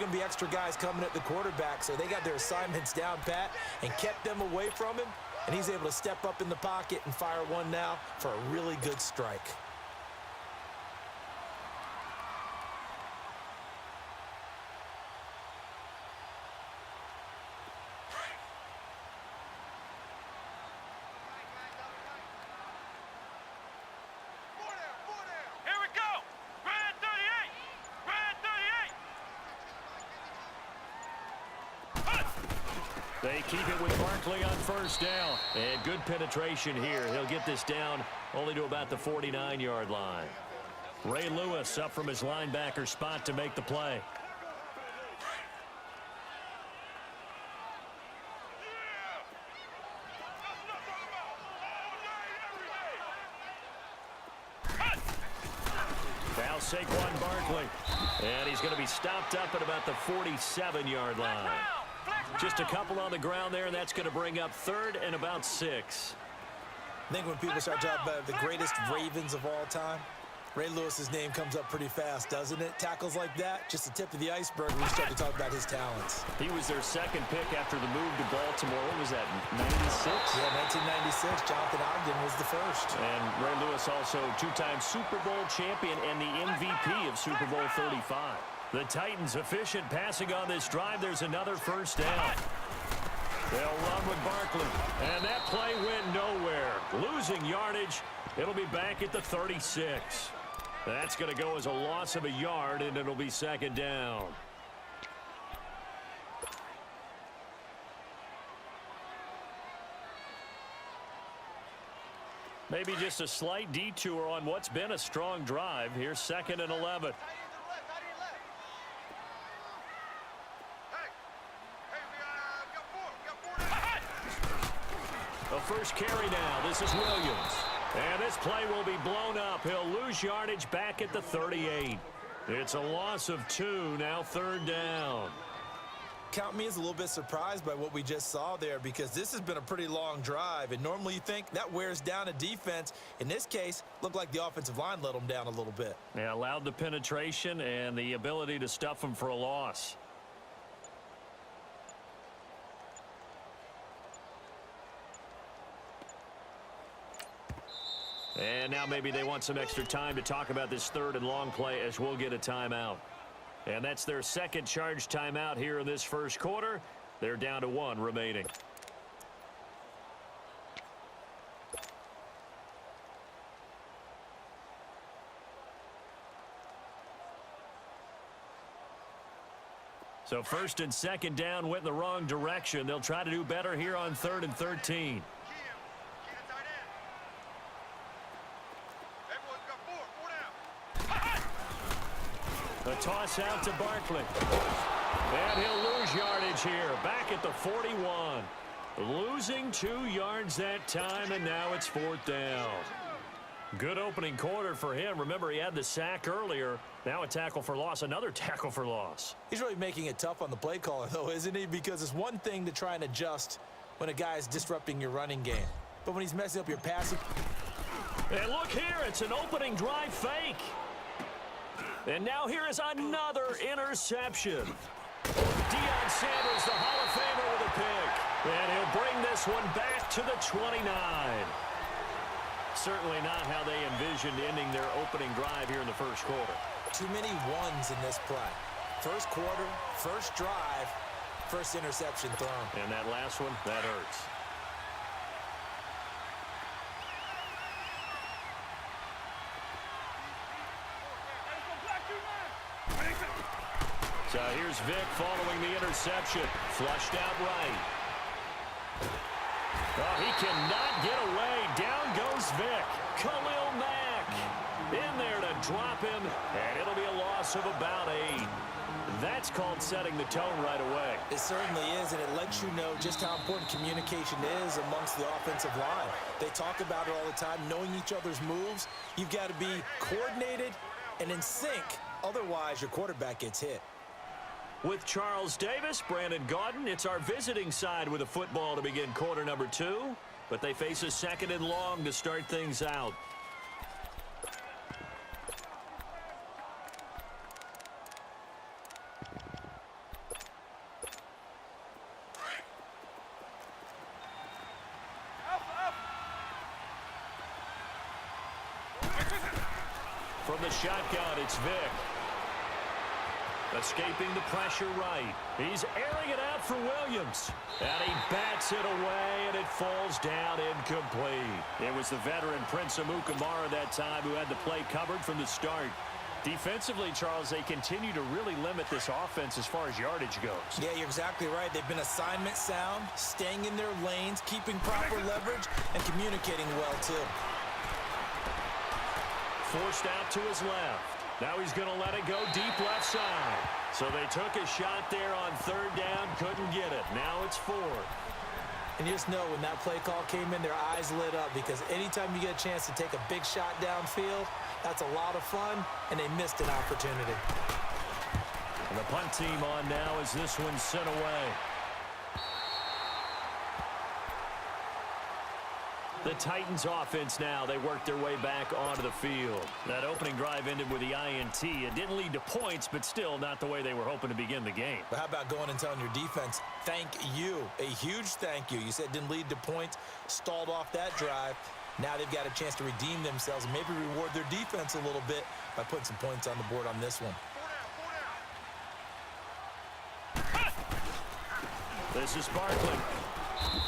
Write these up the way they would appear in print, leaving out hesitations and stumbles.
going to be extra guys coming at the quarterback, so they got their assignments down pat and kept them away from him, and he's able to step up in the pocket and fire one now for a really good strike. They keep it with Barkley on first down. And good penetration here. He'll get this down only to about the 49-yard line. Ray Lewis up from his linebacker spot to make the play. Now Saquon Barkley. And he's going to be stopped up at about the 47-yard line. Just a couple on the ground there, and that's going to bring up 3rd and about 6. I think when people start talking about the greatest Ravens of all time, Ray Lewis's name comes up pretty fast, doesn't it? Tackles like that, just the tip of the iceberg when we start to talk about his talents. He was their second pick after the move to Baltimore. What was that, 96? Yeah, 1996. Jonathan Ogden was the first. And Ray Lewis also two-time Super Bowl champion and the MVP of Super Bowl 35. The Titans efficient passing on this drive. There's another first down. They'll run with Barkley. And that play went nowhere. Losing yardage. It'll be back at the 36. That's going to go as a loss of a yard, and it'll be 2nd down. Maybe just a slight detour on what's been a strong drive. Here's 2nd and 11. The first carry now. This is Williams. And this play will be blown up. He'll lose yardage back at the 38. It's a loss of 2. Now 3rd down. Count me as a little bit surprised by what we just saw there, because this has been a pretty long drive, and normally you think that wears down a defense. In this case, looked like the offensive line let them down a little bit. Yeah, allowed the penetration and the ability to stuff them for a loss. And now maybe they want some extra time to talk about this 3rd and long play, as we'll get a timeout. And that's their second charge timeout here in this first quarter. They're down to 1 remaining. So 1st and 2nd down went in the wrong direction. They'll try to do better here on 3rd and 13. The toss out to Barkley. And he'll lose yardage here. Back at the 41. Losing 2 yards that time, and now it's 4th down. Good opening quarter for him. Remember, he had the sack earlier. Now a tackle for loss. Another tackle for loss. He's really making it tough on the play caller, though, isn't he? Because it's one thing to try and adjust when a guy is disrupting your running game. But when he's messing up your passing... And look here. It's an opening drive fake. And now here is another interception. Deion Sanders, the Hall of Famer, with a pick. And he'll bring this one back to the 29. Certainly not how they envisioned ending their opening drive here in the first quarter. Too many ones in this play. First quarter, first drive, first interception thrown. And that last one, that hurts. So here's Vick following the interception. Flushed out right. Oh, he cannot get away. Down goes Vick. Khalil Mack in there to drop him, and it'll be a loss of about 8. That's called setting the tone right away. It certainly is, and it lets you know just how important communication is amongst the offensive line. They talk about it all the time, knowing each other's moves. You've got to be coordinated and in sync. Otherwise, your quarterback gets hit. With Charles Davis, Brandon Gaudin, it's our visiting side with a football to begin quarter number 2. But they face a 2nd and long to start things out. From the shotgun, it's Vick. Escaping the pressure right. He's airing it out for Williams. And he bats it away, and it falls down incomplete. It was the veteran Prince Amukamara that time who had the play covered from the start. Defensively, Charles, they continue to really limit this offense as far as yardage goes. Yeah, you're exactly right. They've been assignment sound, staying in their lanes, keeping proper leverage, and communicating well, too. Forced out to his left. Now he's going to let it go deep left side. So they took a shot there on third down, couldn't get it. Now it's fourth. And you just know when that play call came in, their eyes lit up, because anytime you get a chance to take a big shot downfield, that's a lot of fun, and they missed an opportunity. And the punt team on now as this one's sent away. The Titans offense now, they work their way back onto the field. That opening drive ended with the INT. It didn't lead to points, but still not the way they were hoping to begin the game. But how about going and telling your defense, thank you, a huge thank you. You said it didn't lead to points, stalled off that drive. Now they've got a chance to redeem themselves and maybe reward their defense a little bit by putting some points on the board on this one. This is Barkley.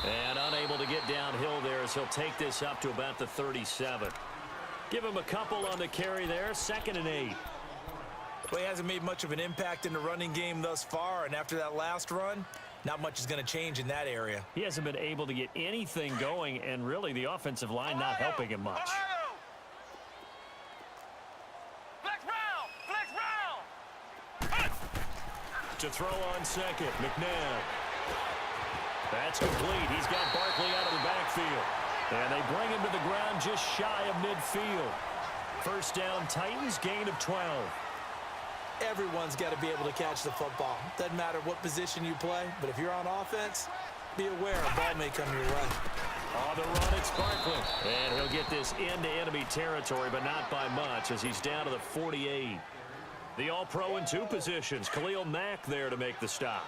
And unable to get downhill there as he'll take this up to about the 37. Give him a couple on the carry there, 2nd and 8. Well, he hasn't made much of an impact in the running game thus far, and after that last run, not much is going to change in that area. He hasn't been able to get anything going, and really the offensive line not helping him much. To throw on second, McNabb. That's complete. He's got Barkley out of the backfield. And they bring him to the ground just shy of midfield. First down, Titans, gain of 12. Everyone's got to be able to catch the football. Doesn't matter what position you play, but if you're on offense, be aware a ball may come your way. On the run, it's Barkley. And he'll get this into enemy territory, but not by much as he's down to the 48. The All-Pro in 2 positions. Khalil Mack there to make the stop.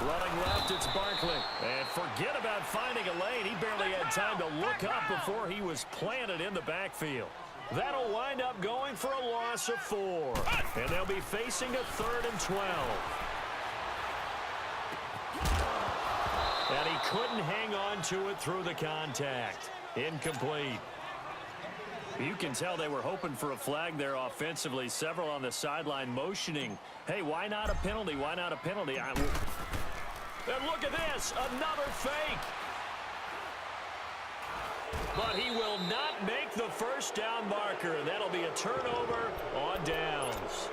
Running left, it's Barkley. And forget about finding a lane. He barely had time to look up before he was planted in the backfield. That'll wind up going for a loss of 4. And they'll be facing a 3rd and 12. And he couldn't hang on to it through the contact. Incomplete. You can tell they were hoping for a flag there offensively. Several on the sideline motioning. Hey, why not a penalty? Why not a penalty? And look at this, another fake. But he will not make the first down marker. That'll be a turnover on downs.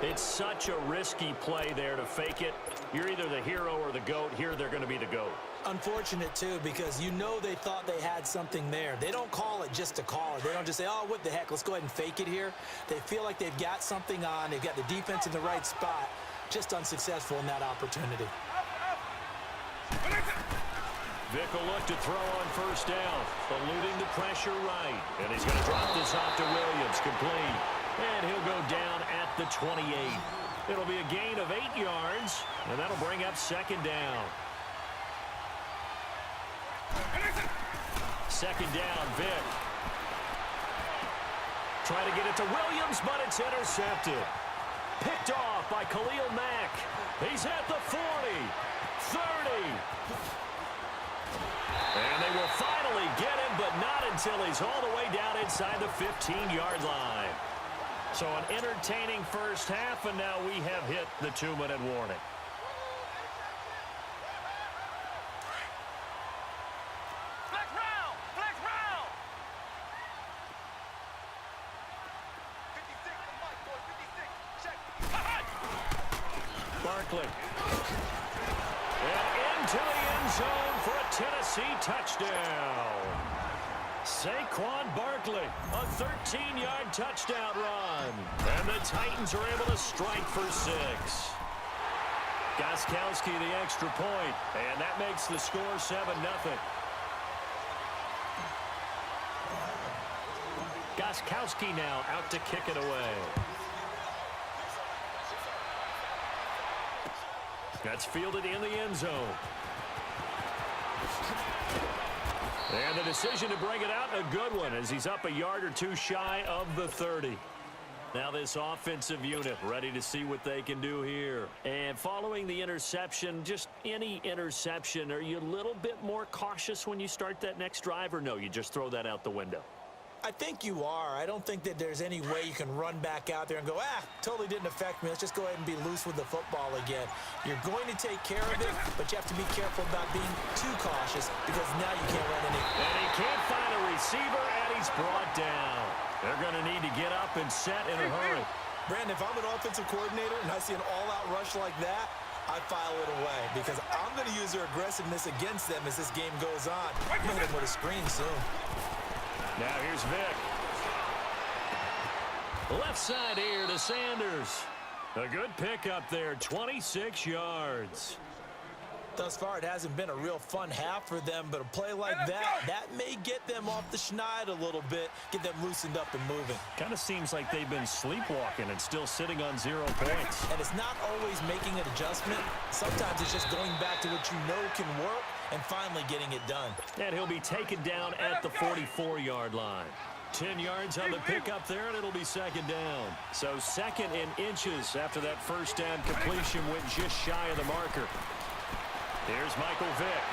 It's such a risky play there to fake it. You're either the hero or the GOAT. Here they're going to be the GOAT. Unfortunate, too, because you know they thought they had something there. They don't call it just to call it. They don't just say, oh, what the heck, let's go ahead and fake it here. They feel like they've got something on. They've got the defense in the right spot. Just unsuccessful in that opportunity. Vick will look to throw on first down, eluding the pressure right. And he's going to drop this off to Williams, complete. And he'll go down at the 28. It'll be a gain of 8 yards, and that'll bring up 2nd down. 2nd down, Vick. Try to get it to Williams, but it's intercepted. Picked off by Khalil Mack. He's at the 40, 30. And they will finally get him, but not until he's all the way down inside the 15-yard line. So an entertaining first half, and now we have hit the 2-minute warning. Barkley. And into the end zone for a Tennessee touchdown. Saquon Barkley, a 13-yard touchdown run. And the Titans are able to strike for 6. Gostkowski the extra point, and that makes the score 7-0. Gostkowski now out to kick it away. That's fielded in the end zone. And the decision to bring it out, a good one, as he's up a yard or two shy of the 30. Now this offensive unit ready to see what they can do here. And following the interception, just any interception, are you a little bit more cautious when you start that next drive, or no, you just throw that out the window? I think you are. I don't think that there's any way you can run back out there and go, totally didn't affect me. Let's just go ahead and be loose with the football again. You're going to take care of it, but you have to be careful about being too cautious because now you can't run any. And he can't find a receiver, and he's brought down. They're going to need to get up and set in a hurry. Brandon, if I'm an offensive coordinator and I see an all-out rush like that, I file it away because I'm going to use their aggressiveness against them as this game goes on. I'm going to hit them with a screen soon. Now here's Vic. Left side here to Sanders. A good pickup there, 26 yards. Thus far, it hasn't been a real fun half for them, but a play like that may get them off the schneid a little bit, get them loosened up and moving. Kind of seems like they've been sleepwalking and still sitting on 0 points. And it's not always making an adjustment. Sometimes it's just going back to what you know can work and finally getting it done. And he'll be taken down at the 44-yard line. 10 yards on the pickup there, and it'll be second down. So second in inches after that first down completion went just shy of the marker. Here's Michael Vick.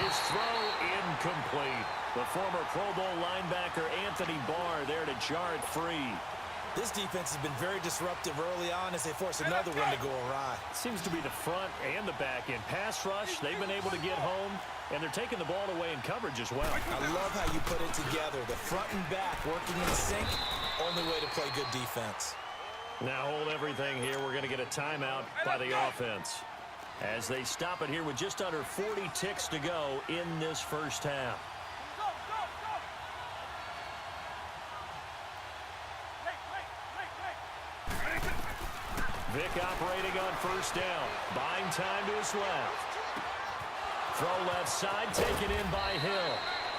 His throw incomplete. The former Pro Bowl linebacker Anthony Barr there to jar it free. This defense has been very disruptive early on as they force another one to go awry. Seems to be the front and the back end. Pass rush, they've been able to get home, and they're taking the ball away in coverage as well. I love how you put it together. The front and back working in sync, only way to play good defense. Now hold everything here. We're going to get a timeout by the offense as they stop it here with just under 40 ticks to go in this first half. Vick operating on first down. Buying time to his left. Throw left side, taken in by Hill.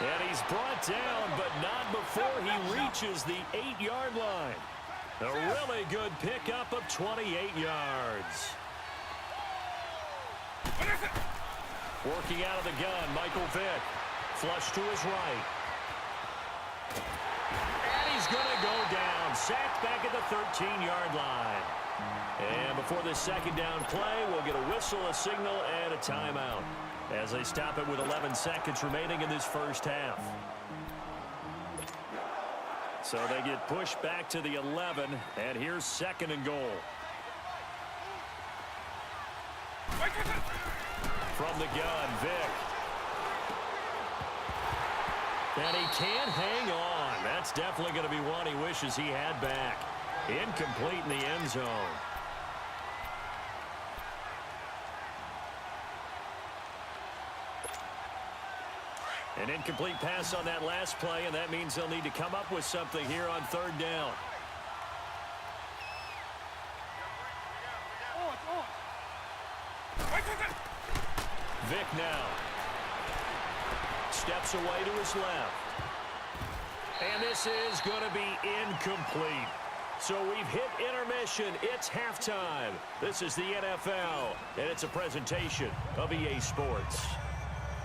And he's brought down, but not before he reaches the 8-yard line. A really good pickup of 28 yards. Working out of the gun, Michael Vick. Flush to his right. And he's going to go down. Sacked back at the 13-yard line. And before this second down play, we'll get a whistle, a signal, and a timeout as they stop it with 11 seconds remaining in this first half. So they get pushed back to the 11, and here's second and goal. From the gun, Vick. And he can't hang on. That's definitely going to be one he wishes he had back. Incomplete in the end zone. An incomplete pass on that last play, and that means they'll need to come up with something here on third down. Vick now. Steps away to his left. And this is going to be incomplete. So we've hit intermission. It's halftime. This is the NFL, and it's a presentation of EA Sports.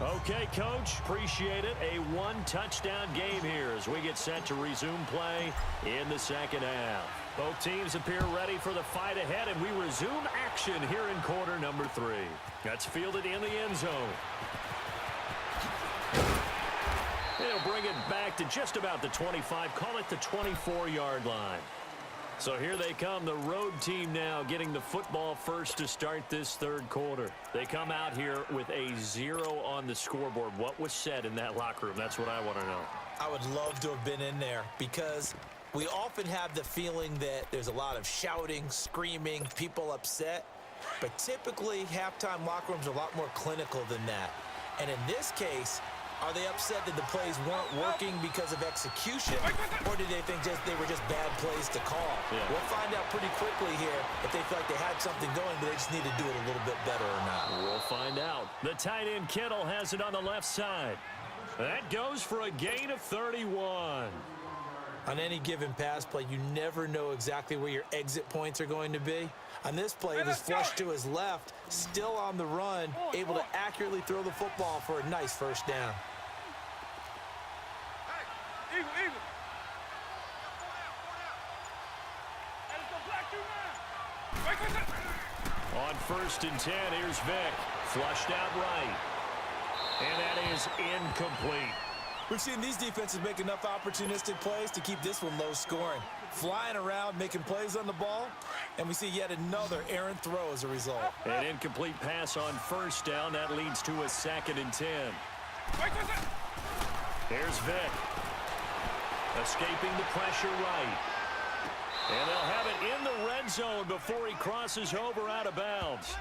Okay, Coach, appreciate it. A one-touchdown game here as we get set to resume play in the second half. Both teams appear ready for the fight ahead, and we resume action here in quarter number 3. That's fielded in the end zone. They'll bring it back to just about the 25, call it the 24-yard line. So here they come, the road team now getting the football first to start this third quarter. They come out here with a 0 on the scoreboard. What was said in that locker room? That's what I want to know. I would love to have been in there because we often have the feeling that there's a lot of shouting, screaming, people upset. But typically, halftime locker rooms are a lot more clinical than that. And in this case, are they upset that the plays weren't working because of execution, or did they think they were just bad plays to call? Yeah. We'll find out pretty quickly here if they feel like they had something going, but they just need to do it a little bit better or not. We'll find out. The tight end Kittle has it on the left side. That goes for a gain of 31. On any given pass play, you never know exactly where your exit points are going to be. On this play, he was flushed to his left, still on the run, able to accurately throw the football for a nice first down. On 1st and 10, here's Vick. Flushed out right. And that is incomplete. We've seen these defenses make enough opportunistic plays to keep this one low scoring. Flying around, making plays on the ball, and we see yet another errant throw as a result. An incomplete pass on 1st down. That leads to a 2nd and 10. Here's Vick. Escaping the pressure right. And they'll have it in the red zone before he crosses over out of bounds.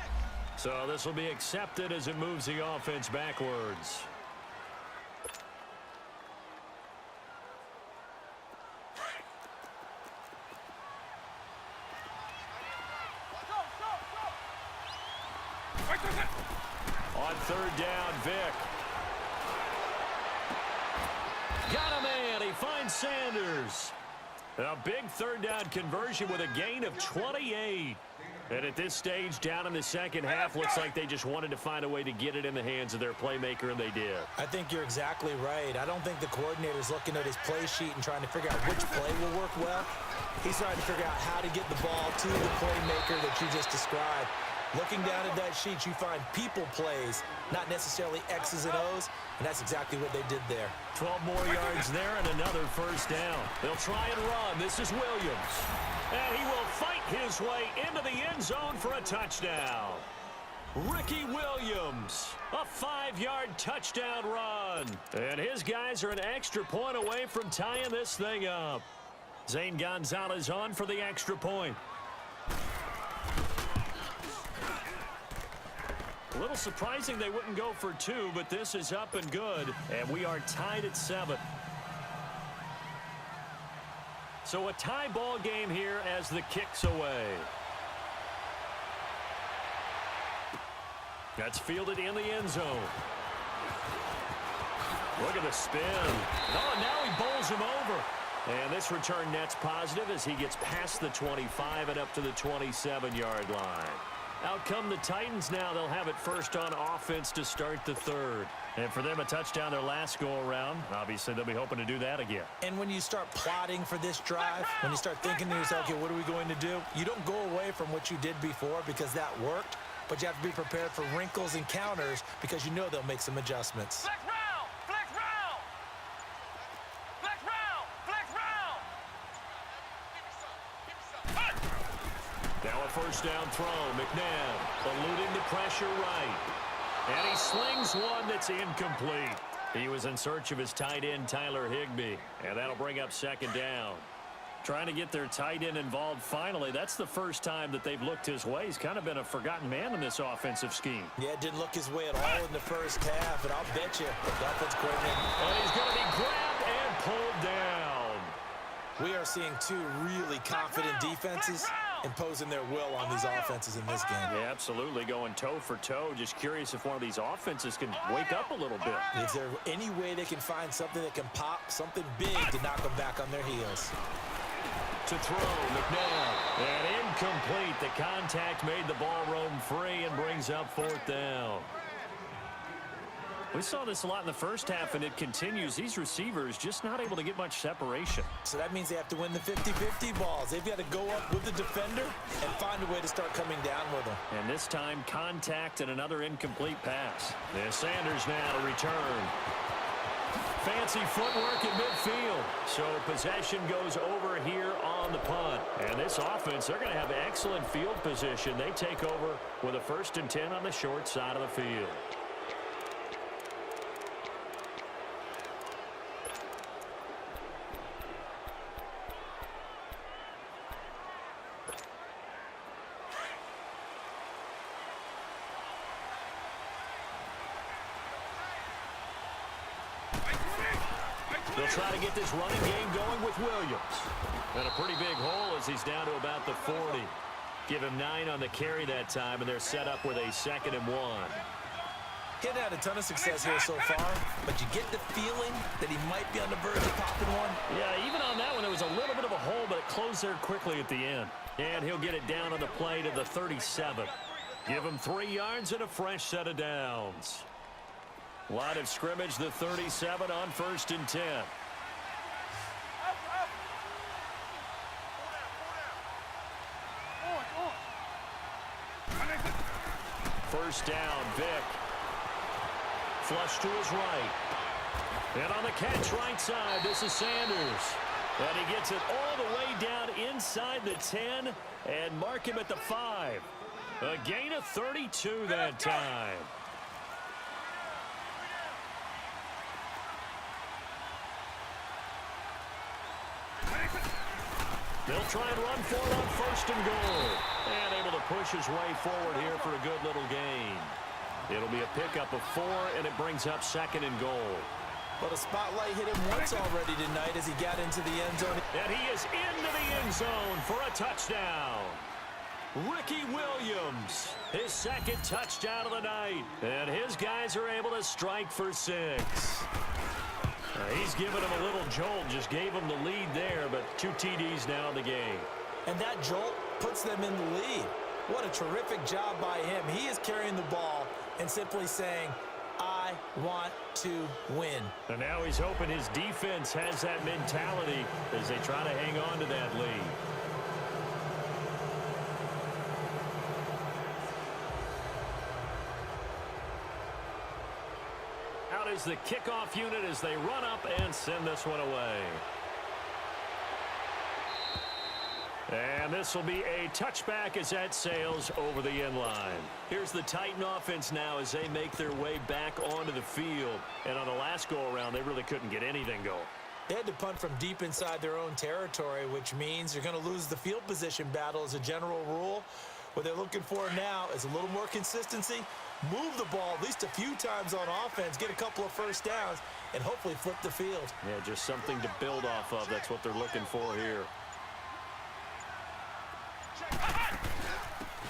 So this will be accepted as it moves the offense backwards. On 3rd down, Vick. Got a man. He finds Sanders. A big 3rd down conversion with a gain of 28. And at this stage, down in the second half, looks like they just wanted to find a way to get it in the hands of their playmaker, and they did. I think you're exactly right. I don't think the coordinator's looking at his play sheet and trying to figure out which play will work well. He's trying to figure out how to get the ball to the playmaker that you just described. Looking down at that sheet, you find people plays, not necessarily X's and O's, and that's exactly what they did there. 12 more yards there and another 1st down. They'll try and run. This is Williams. And he will fight his way into the end zone for a touchdown. Ricky Williams, a 5-yard touchdown run. And his guys are an extra point away from tying this thing up. Zane Gonzalez on for the extra point. A little surprising they wouldn't go for 2, but this is up and good, and we are tied at 7. So a tie ball game here as the kick's away. That's fielded in the end zone. Look at the spin. Oh, now he bowls him over. And this return net's positive as he gets past the 25 and up to the 27-yard line. Out come the Titans now. They'll have it first on offense to start the 3rd. And for them, a touchdown their last go-around. Obviously, they'll be hoping to do that again. And when you start plotting for this drive, when you start thinking to yourself, okay, what are we going to do? You don't go away from what you did before because that worked, but you have to be prepared for wrinkles and counters because you know they'll make some adjustments. Flex round! Flex round! Flex round! Flex round! Now a 1st down throw. McNabb eluding the pressure right. And he slings one that's incomplete. He was in search of his tight end, Tyler Higbee. And that'll bring up 2nd down. Trying to get their tight end involved finally. That's the first time that they've looked his way. He's kind of been a forgotten man in this offensive scheme. Yeah, it didn't look his way at all in the first half, and I'll bet you the offense coordinator. And he's going to be grabbed and pulled down. We are seeing 2 really confident defenses imposing their will on these offenses in this game. Yeah, absolutely, going toe for toe. Just curious if one of these offenses can wake up a little bit. Is there any way they can find something that can pop, something big to knock them back on their heels? To throw, McNabb. And incomplete. The contact made the ball roam free and brings up 4th down. We saw this a lot in the first half, and it continues. These receivers just not able to get much separation. So that means they have to win the 50-50 balls. They've got to go up with the defender and find a way to start coming down with them. And this time, contact and another incomplete pass. There's Sanders now to return. Fancy footwork in midfield. So possession goes over here on the punt. And this offense, they're going to have excellent field position. They take over with a 1st and 10 on the short side of the field. They'll try to get this running game going with Williams. And a pretty big hole as he's down to about the 40. Give him 9 on the carry that time, and they're set up with a 2nd and 1. He hasn't had a ton of success here so far, but you get the feeling that he might be on the verge of popping one. Yeah, even on that one, there was a little bit of a hole, but it closed there quickly at the end. And he'll get it down on the play to the 37. Give him 3 yards and a fresh set of downs. Line of scrimmage, the 37 on 1st and 10. First down, Vic. Flush to his right. And on the catch right side, this is Sanders. And he gets it all the way down inside the 10 and mark him at the 5. A gain of 32 that time. They'll try and run for it on 1st and goal. And able to push his way forward here for a good little gain. It'll be a pickup of 4, and it brings up 2nd and goal. But a spotlight hit him once already tonight as he got into the end zone. And he is into the end zone for a touchdown. Ricky Williams, his 2nd touchdown of the night. And his guys are able to strike for 6. He's giving him a little jolt, just gave him the lead there, but 2 TDs now in the game. And that jolt puts them in the lead. What a terrific job by him. He is carrying the ball and simply saying, I want to win. And now he's hoping his defense has that mentality as they try to hang on to that lead. Out is the kickoff unit as they run up and send this one away. And this will be a touchback as that sails over the end line. Here's the Titan offense now as they make their way back onto the field. And on the last go-around, they really couldn't get anything going. They had to punt from deep inside their own territory, which means you're going to lose the field position battle as a general rule. What they're looking for now is a little more consistency, move the ball at least a few times on offense, get a couple of first downs, and hopefully flip the field. Yeah, just something to build off of. That's what they're looking for here.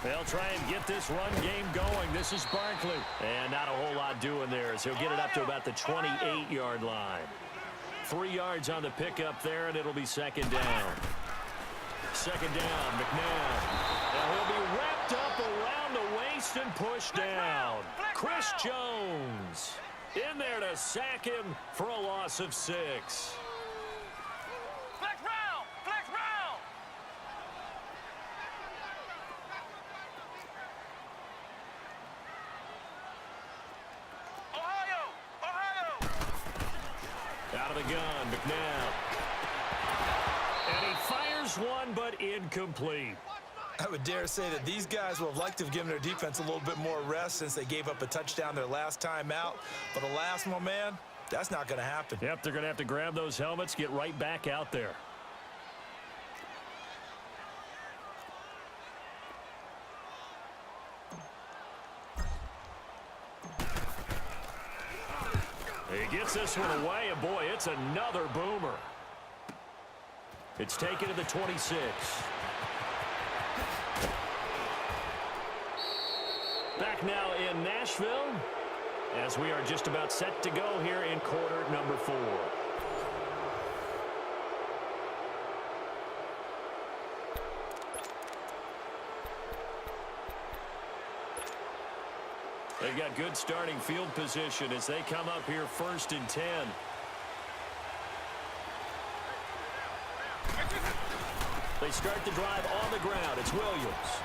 They'll try and get this run game going. This is Barkley. And not a whole lot doing there as he'll get it up to about the 28-yard line. 3 yards on the pickup there, and it'll be 2nd down. 2nd down, McNabb. And he'll be wrapped up around the waist and pushed down. Chris Jones in there to sack him for a loss of 6. Flex round! Flex round! Ohio! Ohio! Out of the gun, McNabb. And he fires one, but incomplete. I would dare say that these guys would have liked to have given their defense a little bit more rest since they gave up a touchdown their last time out. But alas, my man, that's not going to happen. Yep, they're going to have to grab those helmets, get right back out there. He gets this one away, and boy, it's another boomer. It's taken to the 26. Back now in Nashville as we are just about set to go here in quarter number 4. They've got good starting field position as they come up here 1st and 10. They start the drive on the ground. It's Williams.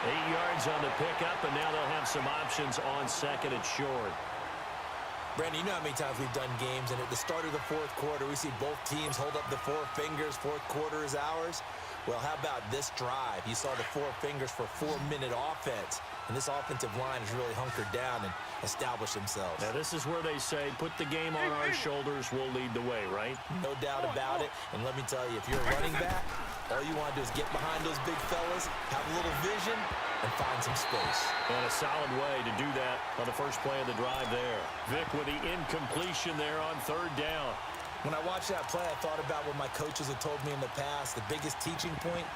8 yards on the pickup, and now they'll have some options on 2nd and short. Brandon, you know how many times we've done games, and at the start of the 4th quarter, we see both teams hold up the 4 fingers, 4th quarter is ours. Well, how about this drive? You saw the 4 fingers for 4-minute offense, and this offensive line has really hunkered down and established themselves. Now, this is where they say, put the game on our shoulders, we'll lead the way, right? No doubt about it, and let me tell you, if you're a running back, all you want to do is get behind those big fellas, have a little vision, and find some space. And a solid way to do that on the first play of the drive there. Vic with the incompletion there on 3rd down. When I watched that play, I thought about what my coaches had told me in the past. The biggest teaching point,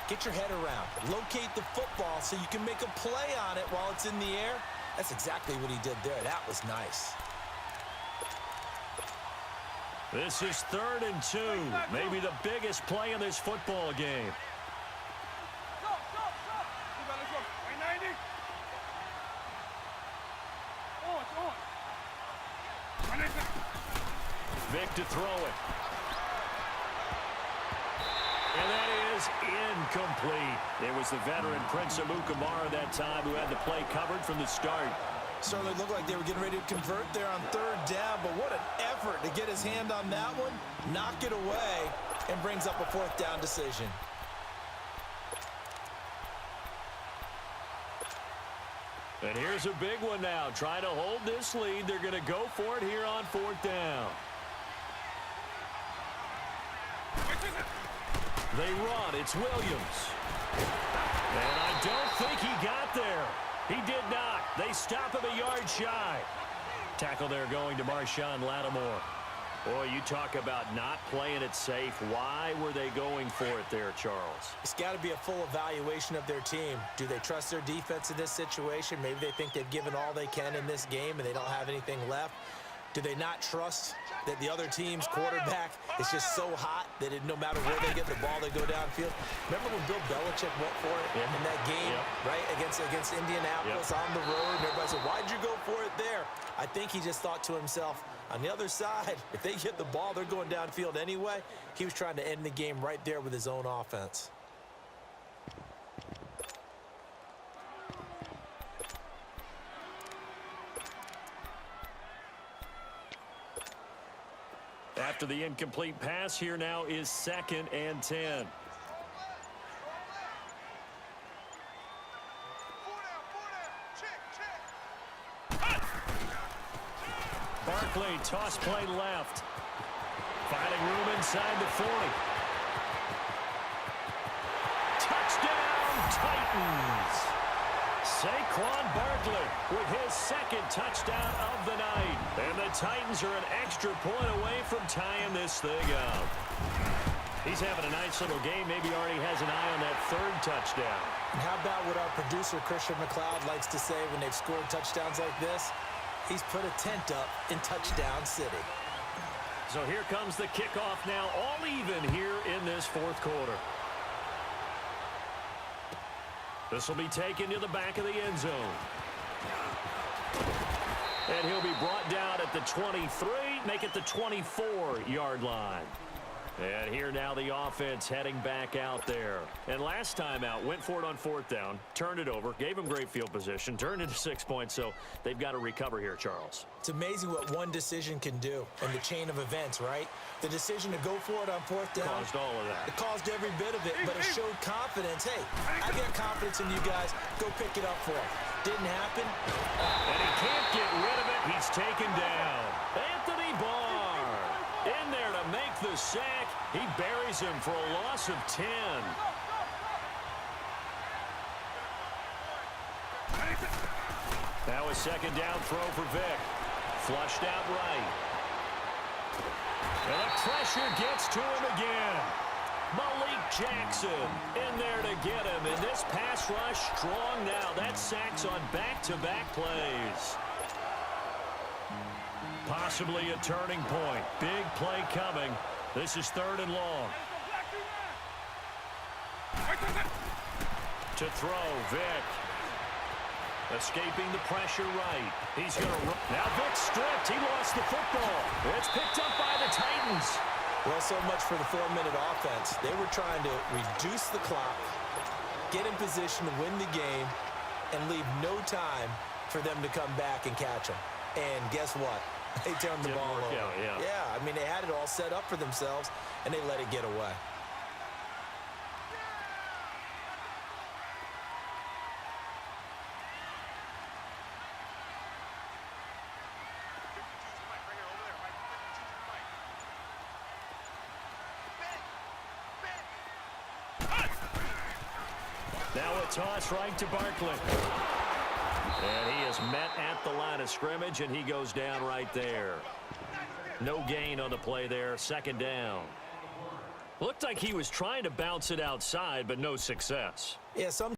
Get your head around. Locate the football so you can make a play on it while it's in the air. That's exactly what he did there. That was nice. This is 3rd and 2. Maybe the biggest play in this football game. Go, go, go. Let's go. 90. On. Vic to throw it. And that is incomplete. It was the veteran Prince Amukamara that time who had the play covered from the start. Certainly looked like they were getting ready to convert there on 3rd down, but what an effort to get his hand on that one, knock it away, and brings up a 4th down decision. And here's a big one now. Trying to hold this lead. They're going to go for it here on 4th down. They run. It's Williams. And I don't think he got there. He did not. They stop him a yard shy. Tackle there going to Marshawn Lattimore. Boy, you talk about not playing it safe. Why were they going for it there, Charles? It's got to be a full evaluation of their team. Do they trust their defense in this situation? Maybe they think they've given all they can in this game and they don't have anything left. Do they not trust that the other team's quarterback is just so hot that no matter where they get the ball, they go downfield? Remember when Bill Belichick went for it in that game, right, against Indianapolis on the road? And everybody said, why'd you go for it there? I think he just thought to himself, on the other side, if they get the ball, they're going downfield anyway. He was trying to end the game right there with his own offense. After the incomplete pass, here now is 2nd and 10. Barkley, toss play left. Finding room inside the 40. Touchdown, Titans! Saquon Barkley with his 2nd touchdown of the night. And the Titans are an extra point away from tying this thing up. He's having a nice little game. Maybe already has an eye on that 3rd touchdown. And how about what our producer, Christian McLeod, likes to say when they've scored touchdowns like this? He's put a tent up in Touchdown City. So here comes the kickoff now, all even here in this 4th quarter. This will be taken to the back of the end zone. And he'll be brought down at the 23, make it the 24-yard line. And here now the offense heading back out there. And last time out, went for it on 4th down, turned it over, gave them great field position, turned into 6 points, so they've got to recover here, Charles. It's amazing what one decision can do in the chain of events, right? The decision to go for it on 4th down. Caused all of that. It caused every bit of it, but it showed confidence. Hey, I got confidence in you guys. Go pick it up for him. Didn't happen. And he can't get rid of it. He's taken down. Anthony Barr in there to make the sack. He buries him for a loss of 10. Now a 2nd down throw for Vic. Flushed out right. And the pressure gets to him again. Malik Jackson in there to get him. And this pass rush strong now. That's sacks on back-to-back plays. Possibly a turning point. Big play coming. This is 3rd and long. To throw, Vic. Escaping the pressure right. He's going to run. Now Vic stripped. He lost the football. It's picked up by the Titans. Well, so much for the 4-minute offense. They were trying to reduce the clock, get in position to win the game, and leave no time for them to come back and catch them. And guess what? They turned the ball over. Yeah, I mean, they had it all set up for themselves, and they let it get away. Now a toss right to Barkley. And he is met at the line of scrimmage, and he goes down right there. No gain on the play there. 2nd down. Looked like he was trying to bounce it outside, but no success. Yeah, some